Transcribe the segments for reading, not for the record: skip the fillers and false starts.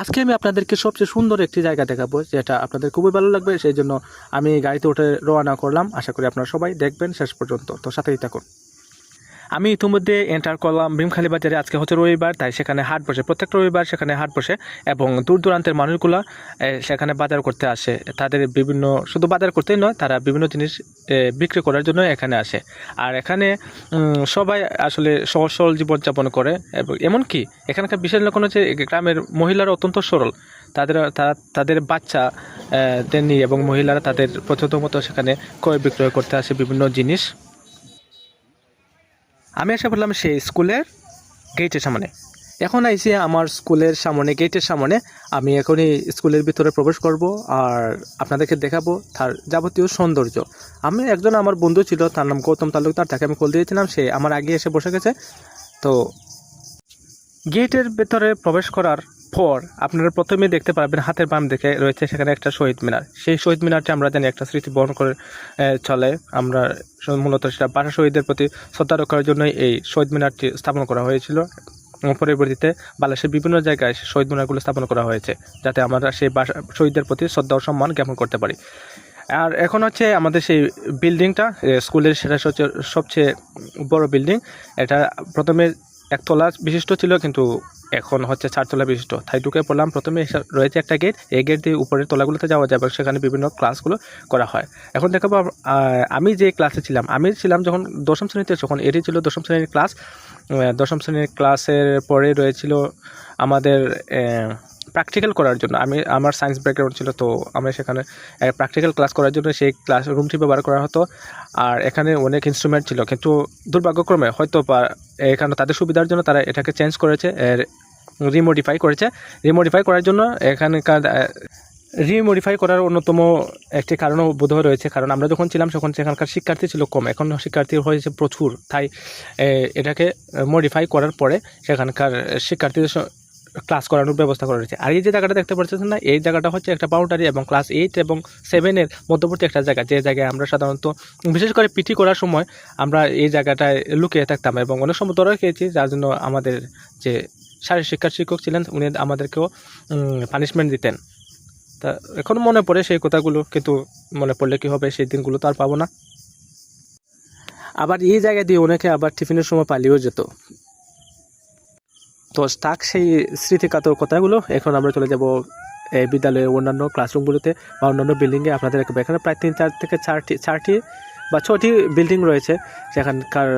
আজকে আমি আপনাদেরকে সবচেয়ে সুন্দর একটি জায়গা দেখাবো, যেটা আপনাদের খুবই ভালো লাগবে। সেই জন্য আমি গাড়িতে উঠে রওনা করলাম। আশা করি আপনারা সবাই দেখবেন শেষ পর্যন্ত, তো সাথেই থাকুন। আমি ইতিমধ্যে এন্টার করলাম ভীমখালি বাজারে। আজকে হচ্ছে রবিবার, তাই সেখানে হাট বসে, প্রত্যেকটা রবিবার সেখানে হাট বসে এবং দূর দূরান্তের মানুষগুলো সেখানে বাজার করতে আসে। তাদের বিভিন্ন, শুধু বাজার করতেই নয়, তারা বিভিন্ন জিনিস বিক্রি করার জন্য এখানে আসে। আর এখানে সবাই আসলে সহজ সরল জীবনযাপন করে এবং এমনকি এখানকার বিশেষ লক্ষণ হচ্ছে গ্রামের মহিলারা অত্যন্ত সরল। তাদের বাচ্চাদের নিয়ে এবং মহিলারা তাদের প্রথমত সেখানে ক্রয় বিক্রয় করতে আসে বিভিন্ন জিনিস। আমি এসে বললাম সেই স্কুলের গেটের সামনে। এখন আইসি আমার স্কুলের সামনে, গেটের সামনে। আমি এখনই স্কুলের ভিতরে প্রবেশ করব আর আপনাদেরকে দেখাবো তার যাবতীয় সৌন্দর্য। আমার বন্ধু ছিল, তার নাম গৌতম তালুকদার, তাকে আমি কল দিয়েছিলাম, সে আমার আগে এসে বসে গেছে। তো গেটের ভেতরে প্রবেশ করার পর আপনারা প্রথমেই দেখতে পাবেন হাতের বাম দিকে রয়েছে সেখানে একটা শহীদ মিনার। সেই শহীদ মিনারটি আমরা জানি একটা স্মৃতি বহন করে চলে। আমরা মূলত সেটা ভাষা শহীদদের প্রতি শ্রদ্ধা রক্ষার জন্যই এই শহীদ মিনারটি স্থাপন করা হয়েছিল। পরবর্তীতে বাংলাদেশের বিভিন্ন জায়গায় শহীদ মিনারগুলো স্থাপন করা হয়েছে, যাতে আমরা সেই শহীদদের প্রতি শ্রদ্ধা ও সম্মান জ্ঞাপন করতে পারি। আর এখন হচ্ছে আমাদের সেই বিল্ডিংটা, স্কুলের সেটা হচ্ছে সবচেয়ে বড় বিল্ডিং। এটা প্রথমে একতলা বিশিষ্ট ছিল, কিন্তু এখন হচ্ছে 4 তলা বিশিষ্ট। তাই ঢুকে পড়লাম। প্রথমে রয়েছে একটা গেট, এই গেট দিয়ে উপরের তলাগুলোতে যাওয়া যায় এবং সেখানে বিভিন্ন ক্লাসগুলো করা হয়। এখন দেখাবো আমি যে ক্লাসে ছিলাম, আমি ছিলাম যখন দশম শ্রেণীতে, যখন এটি ছিল দশম শ্রেণীর ক্লাস। দশম শ্রেণীর ক্লাসের পরে রয়েছিল আমাদের প্র্যাকটিক্যাল করার জন্য। আমার সায়েন্স ব্যাকগ্রাউন্ড ছিল, তো আমরা সেখানে প্র্যাকটিক্যাল ক্লাস করার জন্য সেই ক্লাস রুমটি ব্যবহার করা হতো। আর এখানে অনেক ইনস্ট্রুমেন্ট ছিল, কিন্তু দুর্ভাগ্যক্রমে হয়তো বা এখানে তাদের সুবিধার জন্য তারা এটাকে চেঞ্জ করেছে, রিমোডিফাই করার জন্য এখানকার রিমোডিফাই করার অন্যতম একটি কারণও বোধহয় রয়েছে। কারণ আমরা যখন ছিলাম তখন সেখানকার শিক্ষার্থী ছিল কম, এখন শিক্ষার্থী হয়েছে প্রচুর। তাই এটাকে মডিফাই করার পরে সেখানকার শিক্ষার্থীদের ক্লাস করানোর ব্যবস্থা করা রয়েছে। আর এই যে জায়গাটা দেখতে পাচ্ছেন না, এই জায়গাটা হচ্ছে একটা বাউন্ডারি এবং ক্লাস 8 এবং 7-এর মধ্যবর্তী একটা জায়গা, যে জায়গায় আমরা সাধারণত বিশেষ করে পিটি করার সময় আমরা এই জায়গাটায় লুকিয়ে থাকতাম এবং অনেক সময় ধরে খেয়েছি, যার জন্য আমাদের যে শারীরিক শিক্ষার শিক্ষক ছিলেন উনি আমাদেরকেও পানিশমেন্ট দিতেন। তা এখন মনে পড়ে সেই কথাগুলো, কিন্তু মনে পড়লে কি হবে, সেই দিনগুলো তো আর পাবো না। আবার এই জায়গা দিয়ে অনেকে আবার টিফিনের সময় পালিয়েও যেত। তো থাক সেই স্মৃতিকাতর কথাগুলো। এখন আমরা চলে যাব এই বিদ্যালয়ের অন্যান্য ক্লাসরুমগুলোতে বা অন্যান্য বিল্ডিংয়ে। আপনাদের এখানে প্রায় 3 থেকে 4টি বা 6টি বিল্ডিং রয়েছে। সেখানকার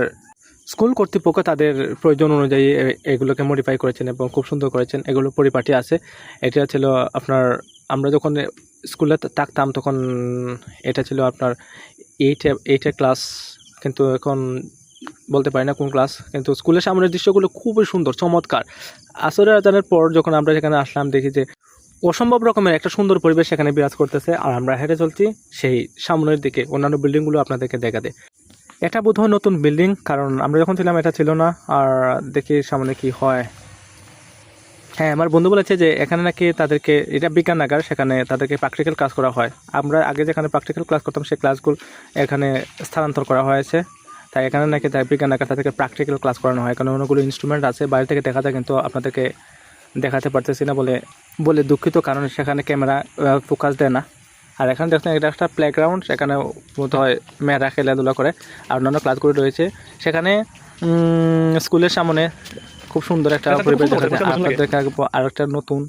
স্কুল কর্তৃপক্ষ তাদের প্রয়োজন অনুযায়ী এগুলোকে মডিফাই করেছেন এবং খুব সুন্দর করেছেন। এগুলো পরিপাটি আছে। এটা ছিল আমরা যখন স্কুলে থাকতাম তখন এটা ছিল আপনার 8-এর ক্লাস, কিন্তু এখন বলতে পারি না কোন ক্লাস। কিন্তু স্কুলের সামনের দৃশ্যগুলো খুবই সুন্দর, চমৎকার। আসরের আজানের পর যখন আমরা সেখানে আসলাম, দেখি যে অসম্ভব রকমের একটা সুন্দর পরিবেশ সেখানে বিরাজ করতেছে। আর আমরা হেঁটে চলছি সেই সামনের দিকে, অন্যান্য বিল্ডিংগুলো আপনাদেরকে দেখাতে। এটা বোধহয় নতুন বিল্ডিং, কারণ আমরা যখন ছিলাম এটা ছিল না। আর দেখি সামনে কি হয়। হ্যাঁ, আমার বন্ধু বলেছে যে এখানে নাকি তাদেরকে, এটা বিজ্ঞানাগার, সেখানে তাদেরকে প্র্যাকটিক্যাল ক্লাস করা হয়। আমরা আগে যেখানে প্র্যাকটিক্যাল ক্লাস করতাম সেই ক্লাসগুলো এখানে স্থানান্তর করা হয়েছে। তাই এখানে নাকি বিজ্ঞানাগার তাদেরকে প্র্যাকটিক্যাল ক্লাস করানো হয়। এখানে অনেকগুলো ইনস্ট্রুমেন্ট আছে, বাইরে থেকে দেখা যায়, কিন্তু আপনাদেরকে দেখাতে পারতেছি না বলে দুঃখিত, কারণ সেখানে ক্যামেরা ফোকাস দেয় না। আর এখানে দেখছেন এটা একটা প্লেগ্রাউন্ড, সেখানে বোধ হয় মেয়েরা খেলাধুলা করে। আর অন্যান্য ক্লাসগুলো রয়েছে সেখানে। স্কুলের সামনে খুব সুন্দর একটা পরিবেশ দেখা যায়। আপনাদেরকে আরেকটা নতুন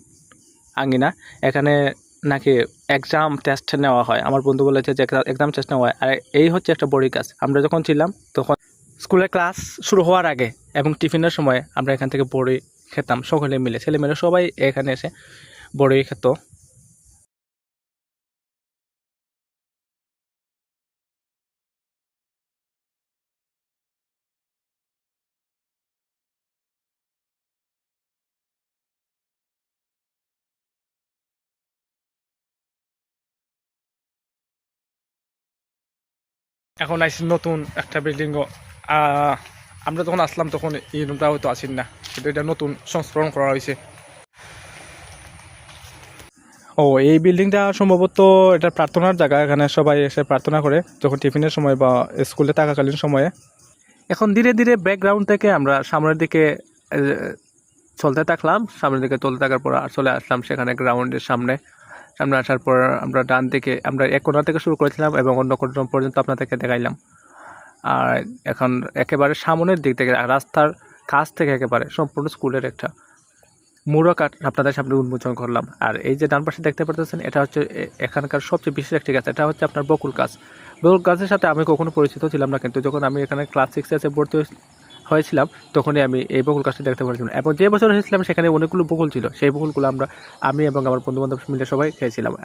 আঙ্গিনা, এখানে নাকি এক্সাম টেস্ট নেওয়া হয়। আমার বন্ধু বলেছে যে এক্সাম টেস্ট নেওয়া হয়। আর এই হচ্ছে একটা বড়ি গাছ। আমরা যখন ছিলাম তখন স্কুলের ক্লাস শুরু হওয়ার আগে এবং টিফিনের সময় আমরা এখান থেকে বড়ি খেতাম সকলে মিলে, ছেলেমেয়েরা সবাই এখানে এসে বড়ি খেত। এখন আসছি নতুন একটা বিল্ডিংও। আমরা যখন আসলাম তখন এই রুমটা হয়তো আসেন না, কিন্তু এটা নতুন সংস্করণ করা হয়েছে। এই বিল্ডিংটা সম্ভবত এটা প্রার্থনার জায়গা। এখানে সবাই এসে প্রার্থনা করে যখন টিফিনের সময় বা স্কুলে থাকাকালীন সময়ে। এখন ধীরে ধীরে ব্যাকগ্রাউন্ড থেকে আমরা সামনের দিকে চলতে থাকলাম, সামনের দিকে চলতে থাকার পর চলে আসলাম সেখানে গ্রাউন্ডের সামনে আসার পর আমরা ডান দিকে আমরা এক কোণা থেকে শুরু করেছিলাম এবং অন্য কোণা পর্যন্ত আপনাদেরকে দেখাইলাম। আর এখন একেবারে সামনের দিক থেকে রাস্তার কাছ থেকে একেবারে সম্পূর্ণ স্কুলের একটা মোড়ক আপনাদের সামনে উন্মোচন করলাম। আর এই যে ডান পাশে দেখতে পারতেছেন এটা হচ্ছে এখানকার সবচেয়ে বিশেষ একটি গাছ, এটা হচ্ছে আপনার বকুল গাছ। বকুল গাছের সাথে আমি কখনো পরিচিত ছিলাম না, কিন্তু যখন আমি এখানে ক্লাস 6 ভর্তি হয়েছিলাম তখনই আমি এই বকুল গাছটি দেখতে পাচ্ছিলাম, এবং যে বছর এসেছিলাম সেখানে অনেকগুলো বকুল ছিল। সেই বকুলগুলো আমি এবং আমার বন্ধুবান্ধব মিলে সবাই খেয়েছিলাম। আর